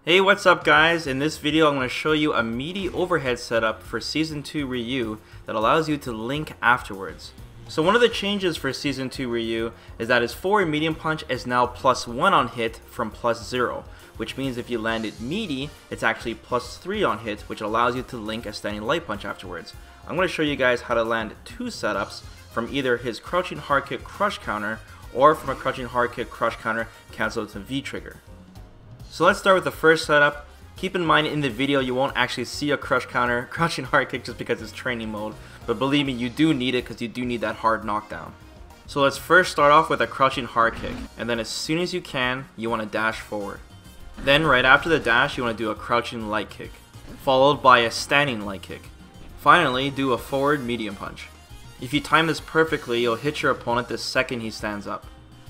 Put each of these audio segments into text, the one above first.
Hey, what's up guys? In this video I'm going to show you a meaty overhead setup for Season 2 Ryu that allows you to link afterwards. So one of the changes for Season 2 Ryu is that his forward medium punch is now +1 on hit from +0, which means if you land it meaty, it's actually +3 on hit, which allows you to link a standing light punch afterwards. I'm going to show you guys how to land two setups from either his crouching hard kick crush counter or from a crouching hard kick crush counter cancel to V trigger. So let's start with the first setup. Keep in mind in the video you won't actually see a crush counter, crouching hard kick just because it's training mode, but believe me, you do need it because you do need that hard knockdown. So let's first start off with a crouching hard kick, and then as soon as you can, you want to dash forward. Then right after the dash, you want to do a crouching light kick, followed by a standing light kick. Finally, do a forward medium punch. If you time this perfectly, you'll hit your opponent the second he stands up.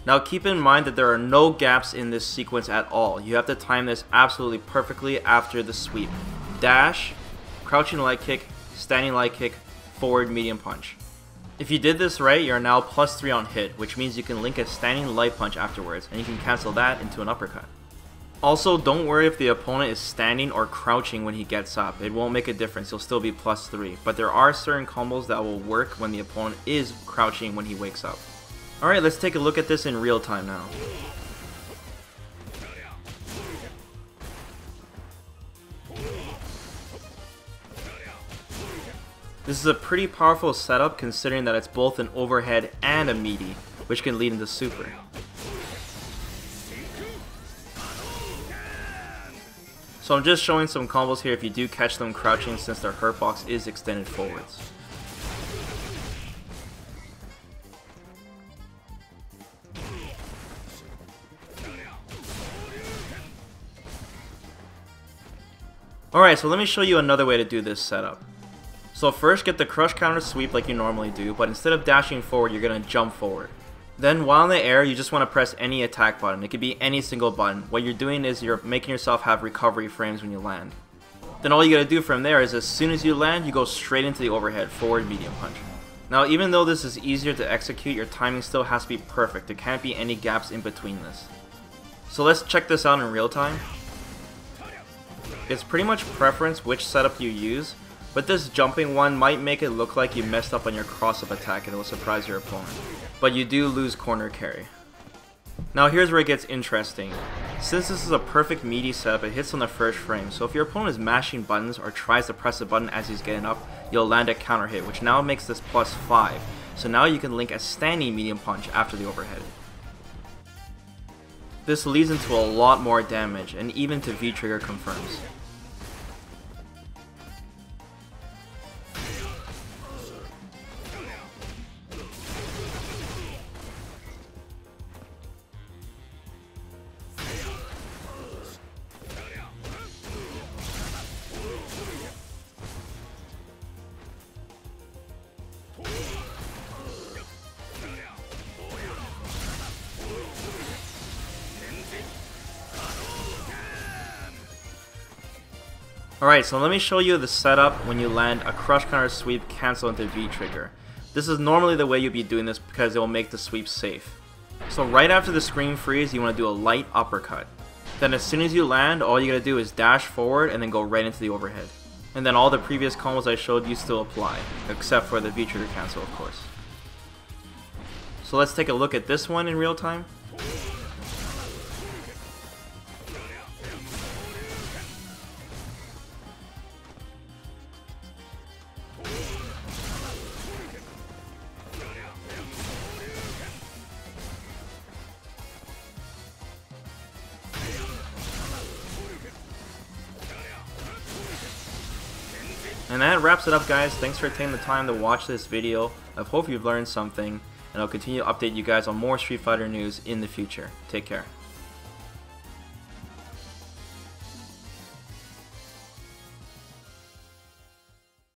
Now keep in mind that there are no gaps in this sequence at all. You have to time this absolutely perfectly after the sweep. Dash, crouching light kick, standing light kick, forward medium punch. If you did this right, you're now +3 on hit, which means you can link a standing light punch afterwards, and you can cancel that into an uppercut. Also, don't worry if the opponent is standing or crouching when he gets up. It won't make a difference, you'll still be +3. But there are certain combos that will work when the opponent is crouching when he wakes up. Alright, let's take a look at this in real time now. This is a pretty powerful setup considering that it's both an overhead and a meaty, which can lead into super. So I'm just showing some combos here if you do catch them crouching since their hurt box is extended forwards. Alright, so let me show you another way to do this setup. So first get the crush counter sweep like you normally do, but instead of dashing forward, you're going to jump forward. Then while in the air, you just want to press any attack button. It could be any single button. What you're doing is you're making yourself have recovery frames when you land. Then all you got to do from there is as soon as you land, you go straight into the overhead forward medium punch. Now even though this is easier to execute, your timing still has to be perfect. There can't be any gaps in between this. So let's check this out in real time. It's pretty much preference which setup you use, but this jumping one might make it look like you messed up on your cross-up attack and it will surprise your opponent. But you do lose corner carry. Now here's where it gets interesting. Since this is a perfect meaty setup, it hits on the first frame, so if your opponent is mashing buttons or tries to press a button as he's getting up, you'll land a counter hit, which now makes this +5. So now you can link a standing medium punch after the overhead. This leads into a lot more damage, and even to V trigger confirms. Alright, so let me show you the setup when you land a crush counter sweep cancel into V trigger. This is normally the way you'll be doing this because it will make the sweep safe. So right after the screen freeze, you want to do a light uppercut. Then as soon as you land, all you gotta do is dash forward and then go right into the overhead. And then all the previous combos I showed you still apply, except for the V trigger cancel of course. So let's take a look at this one in real time. And that wraps it up guys. Thanks for taking the time to watch this video. I hope you've learned something, and I'll continue to update you guys on more Street Fighter news in the future. Take care.